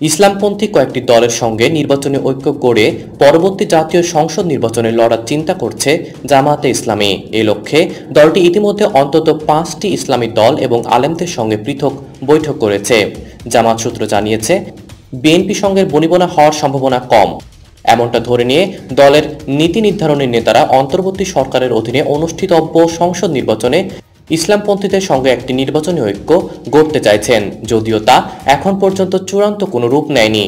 ইসলামপন্থী কয়েকটি দলের সঙ্গে নির্বাচনী ঐক্য গড়ে পরবর্তী জাতীয় সংসদ নির্বাচনে লড়ার চিন্তা করছে জামায়াতে ইসলামী। এ লক্ষ্যে দলটি ইতিমধ্যে অন্তত 5টি ইসলামী দল এবং আলেমদের সঙ্গে পৃথক বৈঠক করেছে। জামায়াত সূত্র জানিয়েছে, বিএনপি সঙ্গে বনিবনা হওয়ার সম্ভাবনা কম। এমনটা ধরে নিয়ে দলের নীতি নির্ধারণী নেতারা অন্তর্বর্তী সরকারের অধীনে অনুষ্ঠিতব্য সংসদ নির্বাচনে ইসলামপন্থীদের সঙ্গে একটি নির্বাচনী ঐক্য গড়তে চাইছেন, যদিও তা এখন পর্যন্ত চূড়ান্ত কোনো রূপ নেয়নি।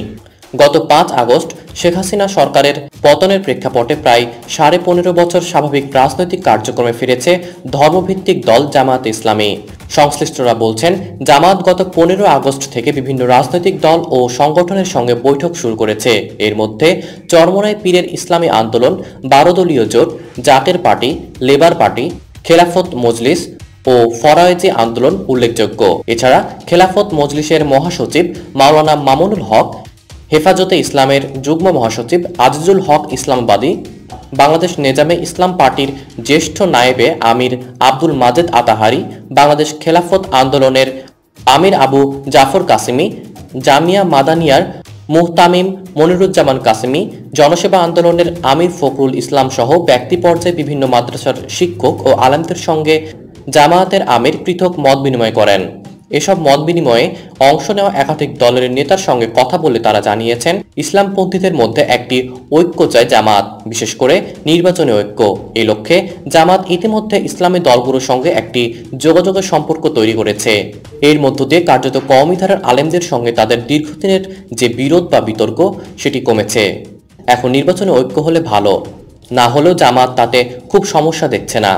গত 5 আগস্ট শেখ হাসিনা সরকারের পতনের প্রেক্ষাপটে প্রায় 15.5 বছর স্বাভাবিক রাজনৈতিক কার্যক্রমে ফিরেছে ধর্মভিত্তিক দল জামায়াতে ইসলামী। সংশ্লিষ্টরা বলছেন, জামায়াত গত 15 আগস্ট থেকে বিভিন্ন রাজনৈতিক দল ও সংগঠনের সঙ্গে বৈঠক শুরু করেছে। এর মধ্যে চরমোনাই পীরের ইসলামী আন্দোলন, 12 দলীয় জোট, Zaker party, labour party, Khelafat Majlis ও ফরায়েজি আন্দোলন উল্লেখযোগ্য। এছাড়া খেলাফত মজলিসের মহাসচিব মাওলানা মামুনুল হক, হেফাজতে ইসলামের যুগ্ম মহাসচিব আজিজুল হক ইসলামবাদী, বাংলাদেশ নেজামে ইসলাম পার্টির জ্যেষ্ঠ নায়েবে আমির আব্দুল মাজেদ আতাহারি, বাংলাদেশ খেলাফত আন্দোলনের আমির আবু জাফর কাসেমি, জামিয়া মাদানিয়ার মুহতামিম মনিরুজ্জামান কাসেমি, জনসেবা আন্দোলনের আমির ফখরুল ইসলাম সহ ব্যক্তি পর্যায়ে বিভিন্ন মাদ্রাসার শিক্ষক ও আলেমদের সঙ্গে জামায়াতের আমির পৃথক মত বিনিময় করেন। এসব মত বিনিময়ে অংশ নেওয়া একাধিক দলের নেতার সঙ্গে কথা বলে তারা জানিয়েছেন, ইসলামপন্থীদের মধ্যে একটি ঐক্য চায় জামায়াত, বিশেষ করে নির্বাচনী ঐক্য। এই লক্ষ্যে জামায়াত ইতিমধ্যে ইসলামী দলগুলোর সঙ্গে একটি যোগাযোগের সম্পর্ক তৈরি করেছে। এর মধ্য দিয়ে কার্যত কওমি ধারার আলেমদের সঙ্গে তাদের দীর্ঘদিনের যে বিরোধ বা বিতর্ক, সেটি কমেছে। এখন নির্বাচনী ঐক্য হলে ভালো, না হলেও জামায়াত তাতে খুব সমস্যা দেখছে না।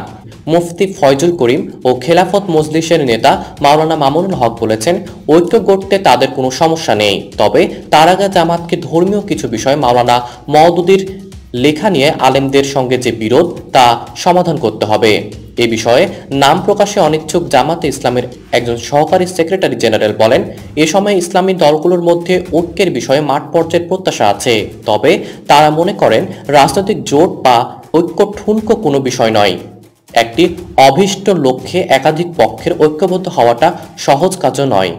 মুফতি ফয়জুল করিম ও খেলাফত মজলিসের নেতা মাওলানা মামুনুল হক বলেছেন, ঐক্য গড়তে তাদের কোনো সমস্যা নেই, তবে তার আগে জামাতকে ধর্মীয় কিছু বিষয় মাওলানা মওদুদীর লেখা নিয়ে আলেমদের সঙ্গে যে বিরোধ, তা সমাধান করতে হবে। এ বিষয়ে নাম প্রকাশে অনিচ্ছুক জামাতে ইসলামের একজন সহকারী সেক্রেটারি জেনারেল বলেন, এ সময় ইসলামী দলগুলোর মধ্যে ঐক্যের বিষয়ে মাঠ পর্যায়ের প্রত্যাশা আছে, তবে তারা মনে করেন রাজনৈতিক জোট বা ঐক্য ঠুনকো কোনো বিষয় নয়। একটি অভীষ্ট লক্ষ্যে একাধিক পক্ষের ঐক্যবদ্ধ হওয়াটা সহজ কাজও নয়।